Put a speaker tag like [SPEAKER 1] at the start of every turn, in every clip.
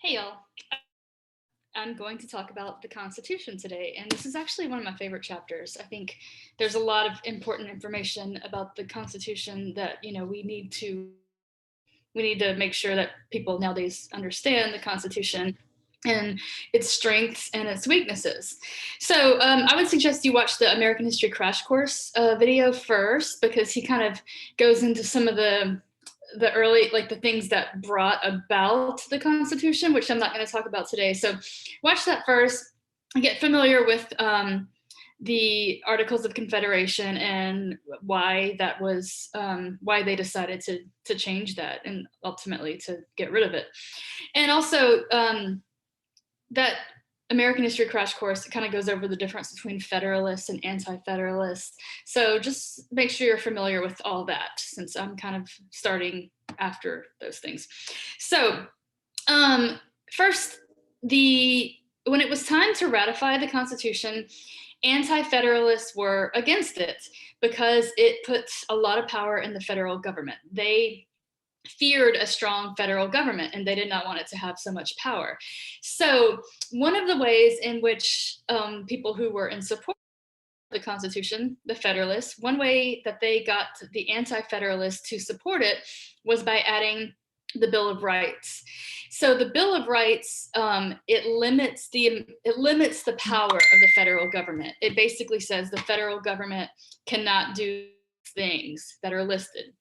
[SPEAKER 1] Hey y'all, I'm going to talk about the Constitution today, and this is actually one of my favorite chapters. I think there's a lot of important information about the Constitution that we need to make sure that people nowadays understand the Constitution and its strengths and its weaknesses. So I would suggest you watch the American History Crash Course video first because he kind of goes into some of the early like the things that brought about the Constitution, which I'm not going to talk about today. So watch that first, get familiar with the Articles of Confederation and why that was why they decided to change that and ultimately to get rid of it. And also that American History Crash Course kind of goes over the difference between Federalists and Anti-Federalists. So just make sure you're familiar with all that, since I'm kind of starting after those things. So first, when it was time to ratify the Constitution, Anti-Federalists were against it because it puts a lot of power in the federal government. They feared a strong federal government and they did not want it to have so much power. So one of the ways in which people who were in support of the Constitution, the Federalists, one way that they got the Anti-Federalists to support it was by adding the Bill of Rights. So the Bill of Rights, it limits the power of the federal government. It basically says the federal government cannot do things that are listed.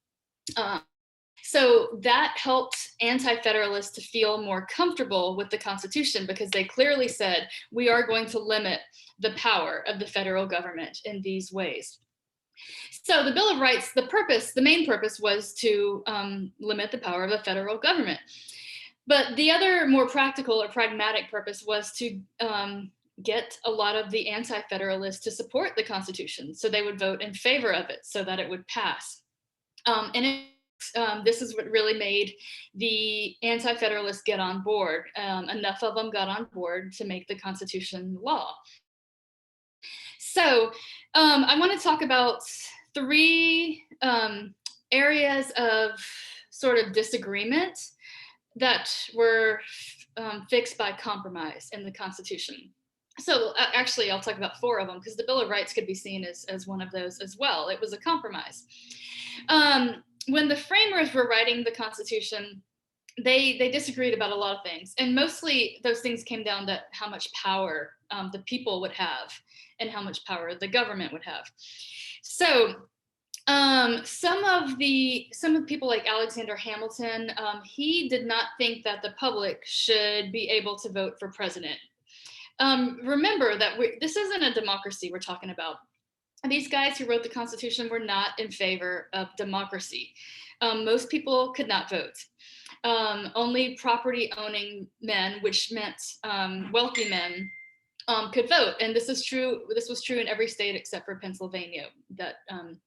[SPEAKER 1] So that helped Anti-Federalists to feel more comfortable with the Constitution because they clearly said, we are going to limit the power of the federal government in these ways. So the Bill of Rights, the main purpose was to limit the power of the federal government. But the other more practical or pragmatic purpose was to get a lot of the Anti-Federalists to support the Constitution. So they would vote in favor of it so that it would pass. This is what really made the Anti-Federalists get on board. Enough of them got on board to make the Constitution law. So I want to talk about three areas of sort of disagreement that were fixed by compromise in the Constitution. So actually, I'll talk about four of them because the Bill of Rights could be seen as one of those as well. It was a compromise. When the framers were writing the Constitution, they disagreed about a lot of things, and mostly those things came down to how much power the people would have and how much power the government would have. So some of people like Alexander Hamilton, he did not think that the public should be able to vote for president. Remember that this isn't a democracy we're talking about. These guys who wrote the Constitution were not in favor of democracy. Most people could not vote. Only property owning men, which meant wealthy men, could vote. And this was true in every state except for Pennsylvania that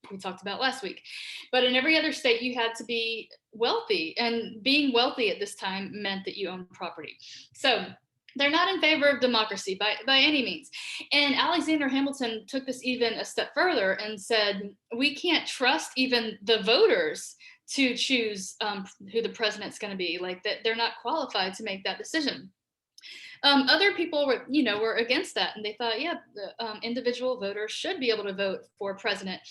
[SPEAKER 1] we talked about last week. But in every other state, you had to be wealthy. And being wealthy at this time meant that you owned property. So they're not in favor of democracy by any means. And Alexander Hamilton took this even a step further and said, we can't trust even the voters to choose who the president's going to be. Like that, they're not qualified to make that decision. Other people were against that, and they thought, yeah, the individual voters should be able to vote for president.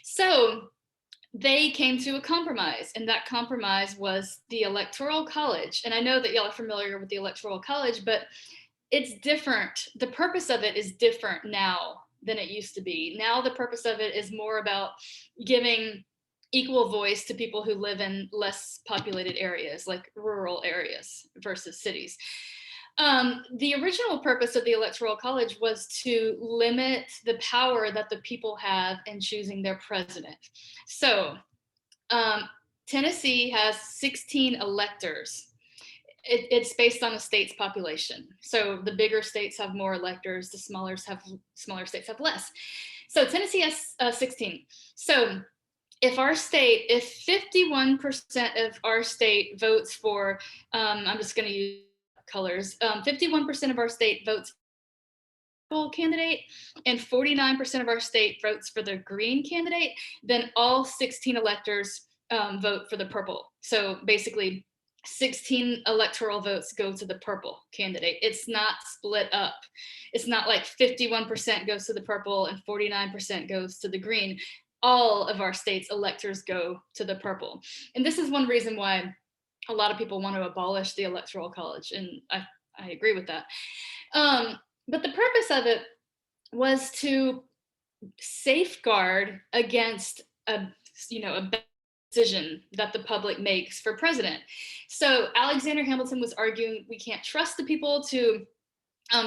[SPEAKER 1] So they came to a compromise, and that compromise was the Electoral College. And I know that y'all are familiar with the Electoral College, but it's different. The purpose of it is different now than it used to be. Now the purpose of it is more about giving equal voice to people who live in less populated areas, like rural areas versus cities. The original purpose of the Electoral College was to limit the power that the people have in choosing their president. So Tennessee has 16 electors. It's based on the state's population. So the bigger states have more electors, the smaller states have less. So Tennessee has 16. So if 51% of our state votes for, I'm just going to use colors, 51% of our state votes for the candidate and 49% of our state votes for the green candidate, then all 16 electors vote for the purple. So basically 16 electoral votes go to the purple candidate. It's not split up. It's not like 51% goes to the purple and 49% goes to the green. All of our states' electors go to the purple. And this is one reason why a lot of people want to abolish the Electoral College. And I agree with that. But the purpose of it was to safeguard against a bad decision that the public makes for president. So Alexander Hamilton was arguing we can't trust the people to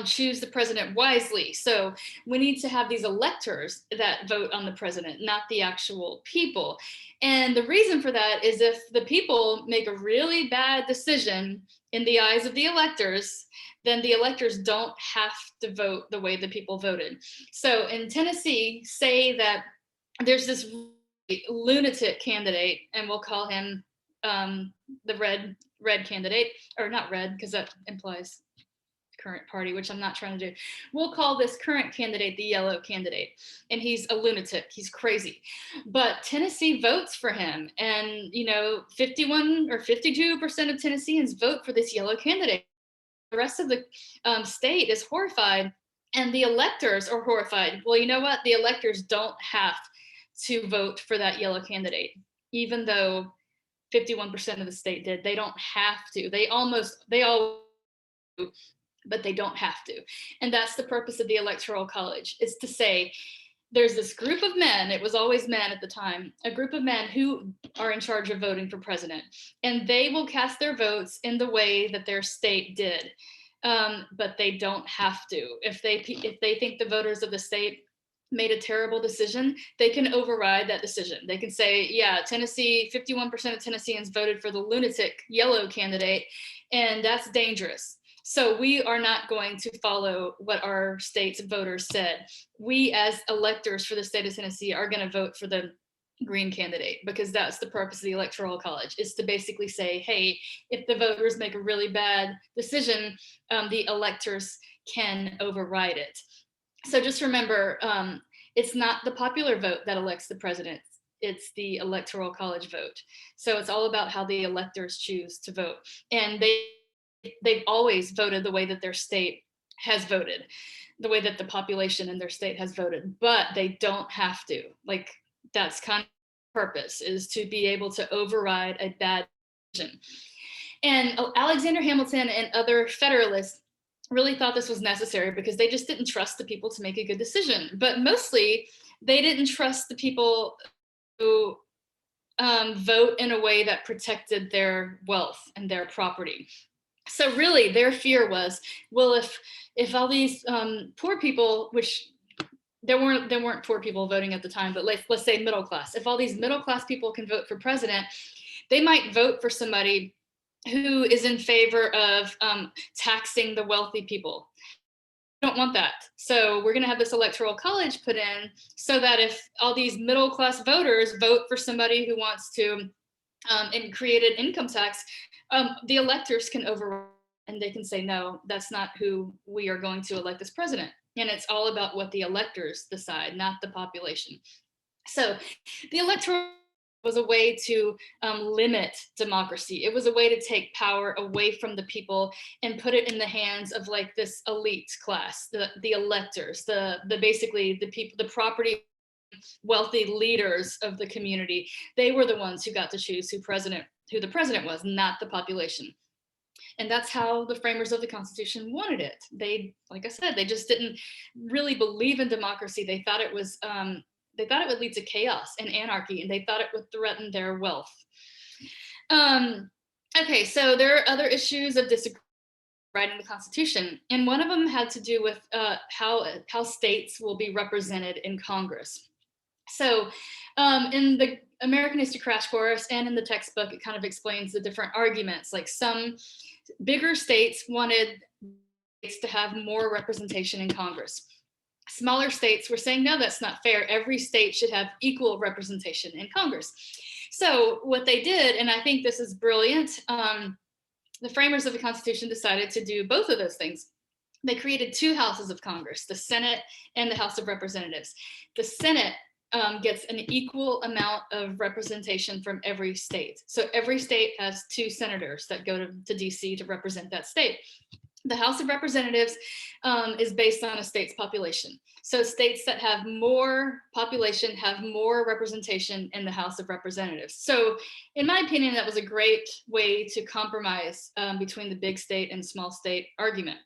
[SPEAKER 1] choose the president wisely. So we need to have these electors that vote on the president, not the actual people. And the reason for that is if the people make a really bad decision in the eyes of the electors, then the electors don't have to vote the way the people voted. So in Tennessee, say that there's this lunatic candidate, and we'll call him the red candidate, or not red because that implies current party, which I'm not trying to do. We'll call this current candidate the yellow candidate, and he's a lunatic. He's crazy, but Tennessee votes for him, and 51 or 52% of Tennesseans vote for this yellow candidate. The rest of the state is horrified, and the electors are horrified. Well, you know what? The electors don't have to vote for that yellow candidate, even though 51% of the state did. They don't have to. They all, but they don't have to. And that's the purpose of the Electoral College, is to say there's this group of men, it was always men at the time, a group of men who are in charge of voting for president, and they will cast their votes in the way that their state did. But they don't have to. If they think the voters of the state made a terrible decision, they can override that decision. They can say, yeah, Tennessee, 51% of Tennesseans voted for the lunatic yellow candidate, and that's dangerous. So we are not going to follow what our state's voters said. We, as electors for the state of Tennessee, are going to vote for the green candidate, because that's the purpose of the Electoral College, is to basically say, hey, if the voters make a really bad decision, the electors can override it. So just remember, it's not the popular vote that elects the president. It's the Electoral College vote. So it's all about how the electors choose to vote. And they've always voted the way that their state has voted, the way that the population in their state has voted, but they don't have to. Like, that's kind of the purpose, is to be able to override a bad decision. And Alexander Hamilton and other Federalists really thought this was necessary because they just didn't trust the people to make a good decision. But mostly, they didn't trust the people who vote in a way that protected their wealth and their property. So really, their fear was, well, if all these poor people, which there weren't poor people voting at the time, but let's say middle class, if all these middle class people can vote for president, they might vote for somebody who is in favor of taxing the wealthy people. We don't want that. So we're going to have this Electoral College put in so that if all these middle class voters vote for somebody who wants to create an income tax, the electors can override, and they can say, no, that's not who we are going to elect as president. And it's all about what the electors decide, not the population. So the Electoral was a way to limit democracy. It was a way to take power away from the people and put it in the hands of like this elite class, the electors, the basically the people, the property wealthy leaders of the community. They were the ones who got to choose who the president was, not the population. And that's how the framers of the Constitution wanted it. They, like I said, they just didn't really believe in democracy. They thought it was they thought it would lead to chaos and anarchy, and they thought it would threaten their wealth. Okay, so there are other issues of disagreement writing the Constitution, and one of them had to do with how states will be represented in Congress. So in the American History Crash Course and in the textbook, it kind of explains the different arguments. Like, some bigger states wanted states to have more representation in Congress. Smaller states were saying, no, that's not fair. Every state should have equal representation in Congress. So what they did, and I think this is brilliant, the framers of the Constitution decided to do both of those things. They created two houses of Congress, the Senate and the House of Representatives. The Senate gets an equal amount of representation from every state. So every state has 2 senators that go to DC to represent that state. The House of Representatives is based on a state's population. So states that have more population have more representation in the House of Representatives. So in my opinion, that was a great way to compromise between the big state and small state argument.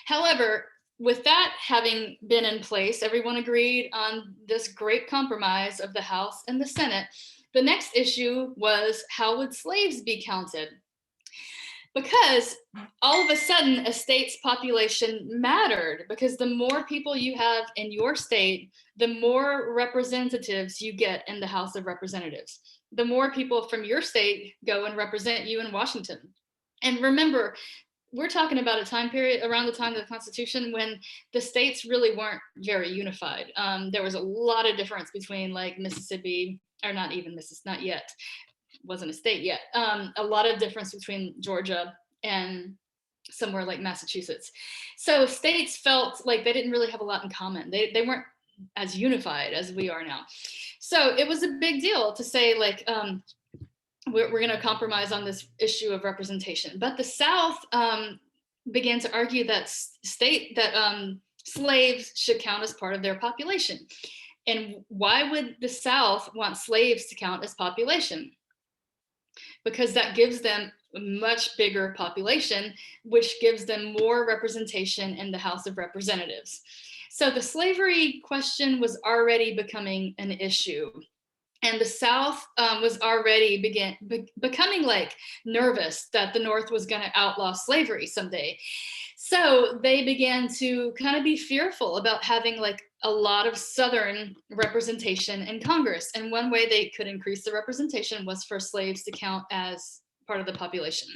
[SPEAKER 1] However, with that having been in place, everyone agreed on this great compromise of the House and the Senate. The next issue was, how would slaves be counted? Because all of a sudden a state's population mattered, because the more people you have in your state, the more representatives you get in the House of Representatives. The more people from your state go and represent you in Washington. And remember, we're talking about a time period around the time of the Constitution when the states really weren't very unified. There was a lot of difference between like Mississippi, or not even Mississippi, not yet, wasn't a state yet. A lot of difference between Georgia and somewhere like Massachusetts. So states felt like they didn't really have a lot in common. They weren't as unified as we are now. So it was a big deal to say like, we're going to compromise on this issue of representation. But the South began to argue that slaves should count as part of their population. And why would the South want slaves to count as population? Because that gives them a much bigger population, which gives them more representation in the House of Representatives. So the slavery question was already becoming an issue. And the South was already becoming like nervous that the North was going to outlaw slavery someday. So they began to kind of be fearful about having like a lot of Southern representation in Congress. And one way they could increase the representation was for slaves to count as part of the population.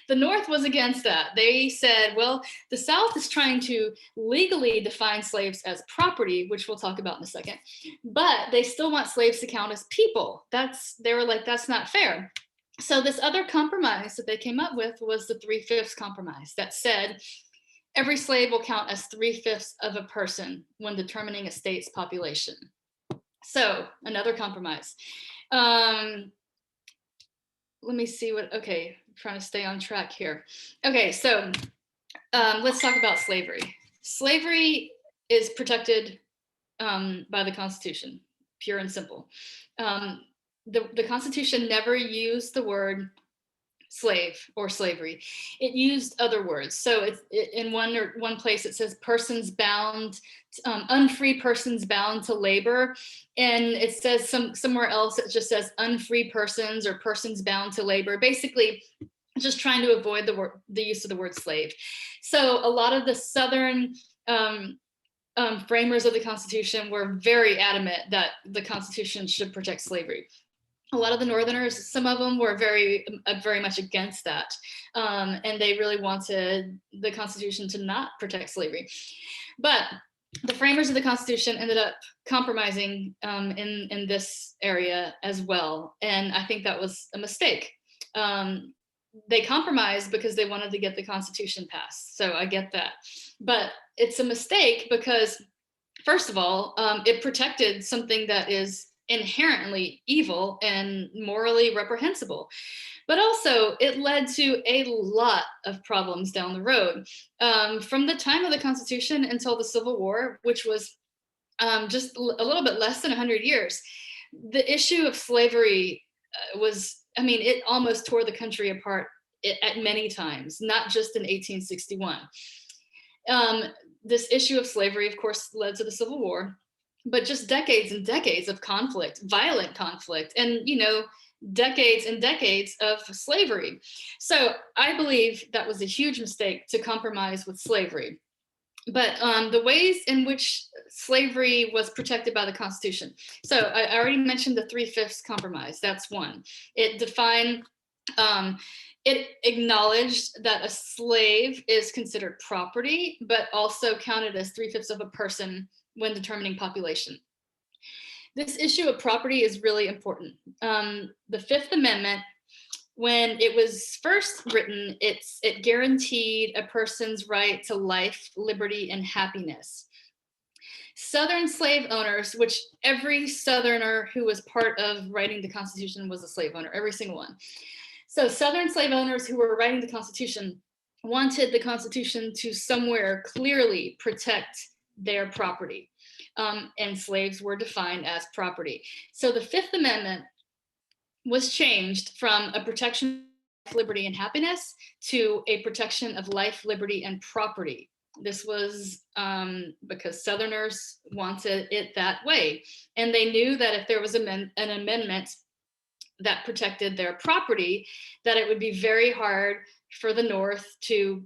[SPEAKER 1] The North was against that. They said, well, the South is trying to legally define slaves as property, which we'll talk about in a second, but they still want slaves to count as people. They were like, that's not fair. So this other compromise that they came up with was the 3/5 compromise that said every slave will count as 3/5 of a person when determining a state's population. So another compromise. Let me see okay, I'm trying to stay on track here. Okay, so let's talk about slavery. Slavery is protected by the Constitution, pure and simple. The Constitution never used the word slave or slavery. It used other words. So in one place it says persons bound, unfree persons bound to labor, and it says somewhere else it just says unfree persons or persons bound to labor. Basically, just trying to avoid the use of the word slave. So a lot of the Southern framers of the Constitution were very adamant that the Constitution should protect slavery. A lot of the Northerners, some of them were very much against that. And they really wanted the Constitution to not protect slavery. But the framers of the Constitution ended up compromising in this area as well. And I think that was a mistake. They compromised because they wanted to get the Constitution passed. So I get that. But it's a mistake because, first of all, it protected something that is inherently evil and morally reprehensible. But also it led to a lot of problems down the road. From the time of the Constitution until the Civil War, which was just a little bit less than 100 years, the issue of slavery it almost tore the country apart at many times, not just in 1861. This issue of slavery, of course, led to the Civil War, but just decades and decades of conflict, violent conflict, and, decades and decades of slavery. So I believe that was a huge mistake to compromise with slavery. But the ways in which slavery was protected by the Constitution. So I already mentioned the 3/5 compromise. That's one. It defined, it acknowledged that a slave is considered property, but also counted as 3/5 of a person when determining population. This issue of property is really important. The Fifth Amendment, when it was first written, it guaranteed a person's right to life, liberty, and happiness. Southern slave owners, which every Southerner who was part of writing the Constitution was a slave owner, every single one. So Southern slave owners who were writing the Constitution wanted the Constitution to somewhere clearly protect their property. And slaves were defined as property. So the Fifth Amendment was changed from a protection of liberty and happiness to a protection of life, liberty, and property. This was because Southerners wanted it that way. And they knew that if there was an amendment that protected their property, that it would be very hard for the North to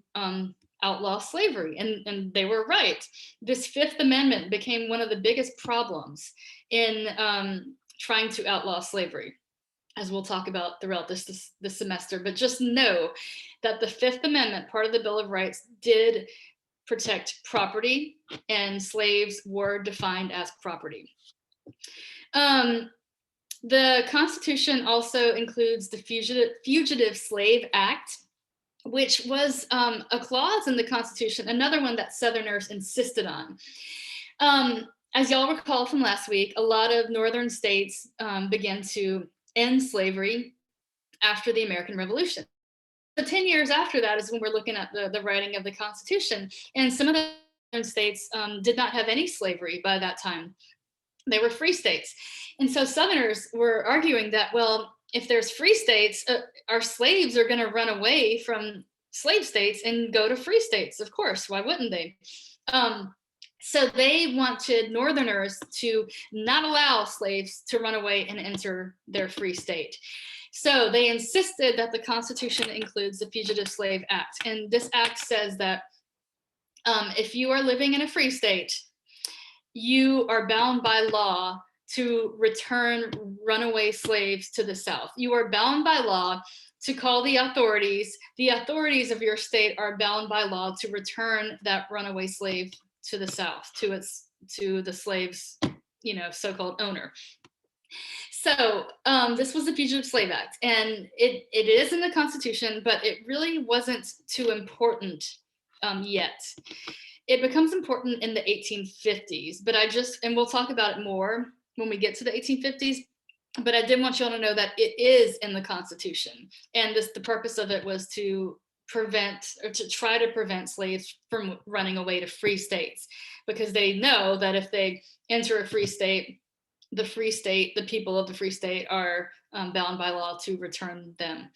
[SPEAKER 1] outlaw slavery. And they were right. This Fifth Amendment became one of the biggest problems in trying to outlaw slavery, as we'll talk about throughout this semester. But just know that the Fifth Amendment, part of the Bill of Rights, did protect property, and slaves were defined as property. The Constitution also includes the Fugitive Slave Act, which was a clause in the Constitution, another one that Southerners insisted on. As y'all recall from last week, a lot of Northern states began to end slavery after the American Revolution. So 10 years after that is when we're looking at the writing of the Constitution. And some of the Northern states did not have any slavery by that time. They were free states. And so Southerners were arguing that, well, if there's free states, our slaves are going to run away from slave states and go to free states. Of course, why wouldn't they? So they wanted Northerners to not allow slaves to run away and enter their free state. So they insisted that the Constitution includes the Fugitive Slave Act. And this act says that if you are living in a free state, you are bound by law to return runaway slaves to the South. You are bound by law to call the authorities. The authorities of your state are bound by law to return that runaway slave to the South, to the slave's, so-called owner. So this was the Fugitive Slave Act, and it is in the Constitution, but it really wasn't too important yet. It becomes important in the 1850s, but and we'll talk about it more when we get to the 1850s, but I did want you all to know that it is in the Constitution. And the purpose of it was to try to prevent slaves from running away to free states, because they know that if they enter a free state, the people of the free state are bound by law to return them.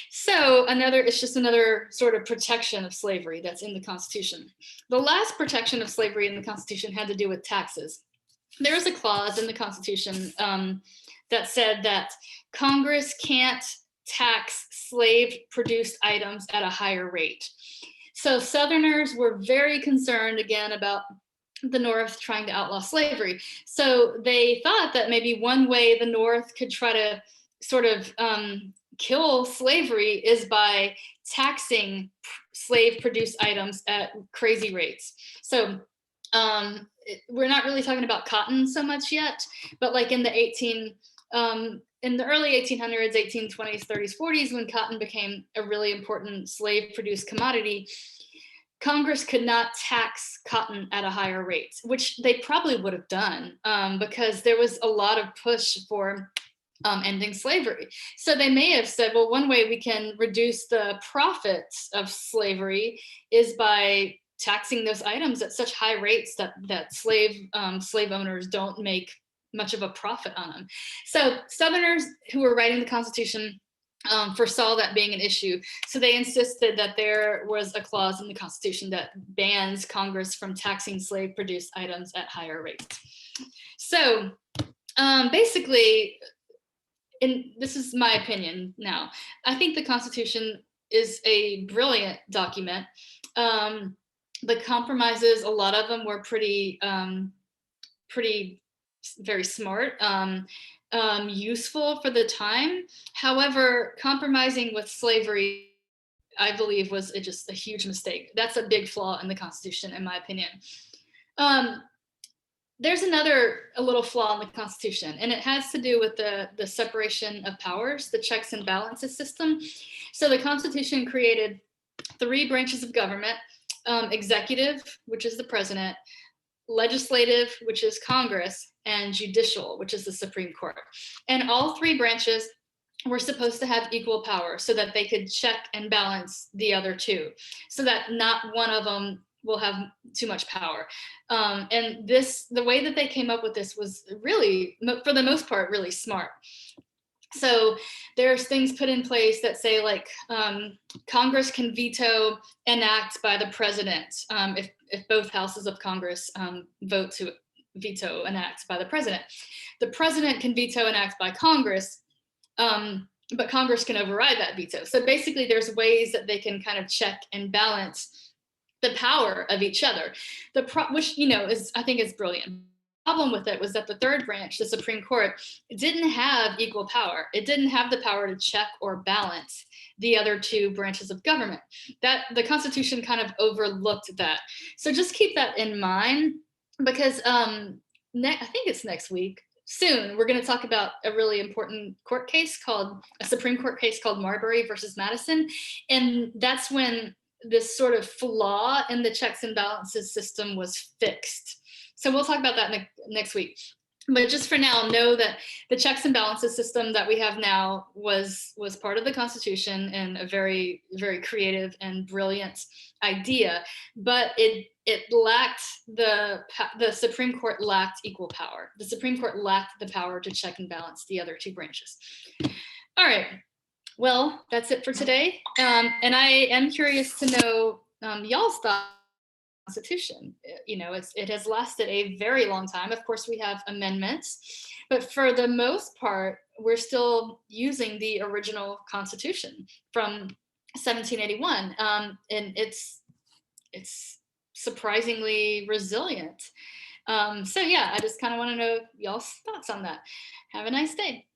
[SPEAKER 1] So it's just another sort of protection of slavery that's in the Constitution. The last protection of slavery in the Constitution had to do with taxes. There is a clause in the Constitution that said that Congress can't tax slave-produced items at a higher rate. So Southerners were very concerned, again, about the North trying to outlaw slavery. So they thought that maybe one way the North could try to sort of kill slavery is by taxing slave-produced items at crazy rates. So we're not really talking about cotton so much yet, but like in the early 1800s, 1820s, 30s, 40s, when cotton became a really important slave-produced commodity, Congress could not tax cotton at a higher rate, which they probably would have done because there was a lot of push for ending slavery. So they may have said, well, one way we can reduce the profits of slavery is by taxing those items at such high rates that slave owners don't make much of a profit on them. So Southerners who were writing the Constitution foresaw that being an issue. So they insisted that there was a clause in the Constitution that bans Congress from taxing slave-produced items at higher rates. So basically, and this is my opinion now, I think the Constitution is a brilliant document. The compromises, a lot of them were very smart, useful for the time. However, compromising with slavery, I believe, was just a huge mistake. That's a big flaw in the Constitution, in my opinion. There's a little flaw in the Constitution, and it has to do with the separation of powers, the checks and balances system. So the Constitution created 3 branches of government: executive, which is the president; legislative, which is Congress, and judicial, which is the Supreme Court. And all three branches were supposed to have equal power so that they could check and balance the other two, so that not one of them will have too much power. And the way that they came up with this was really, for the most part, really smart. So there's things put in place that say, like, Congress can veto an act by the president if both houses of Congress vote to veto an act by the president. The president can veto an act by Congress, but Congress can override that veto. So basically, there's ways that they can kind of check and balance the power of each other. Which, you know, I think is brilliant. Problem with it was that the third branch, the Supreme Court, didn't have equal power. It didn't have the power to check or balance the other two branches of government. That the Constitution kind of overlooked that. So just keep that in mind, because I think it's next week. Soon, we're going to talk about a really important a Supreme Court case called Marbury versus Madison. And that's when this sort of flaw in the checks and balances system was fixed. So we'll talk about that next week. But just for now, know that the checks and balances system that we have now was part of the Constitution, and a very, very creative and brilliant idea. But it lacked the Supreme Court lacked equal power. The Supreme Court lacked the power to check and balance the other two branches. All right. Well, that's it for today. And I am curious to know y'all's thoughts. Constitution. You know, it has lasted a very long time. Of course, we have amendments, but for the most part, we're still using the original Constitution from 1781, and it's surprisingly resilient. So yeah, I just kind of want to know y'all's thoughts on that. Have a nice day.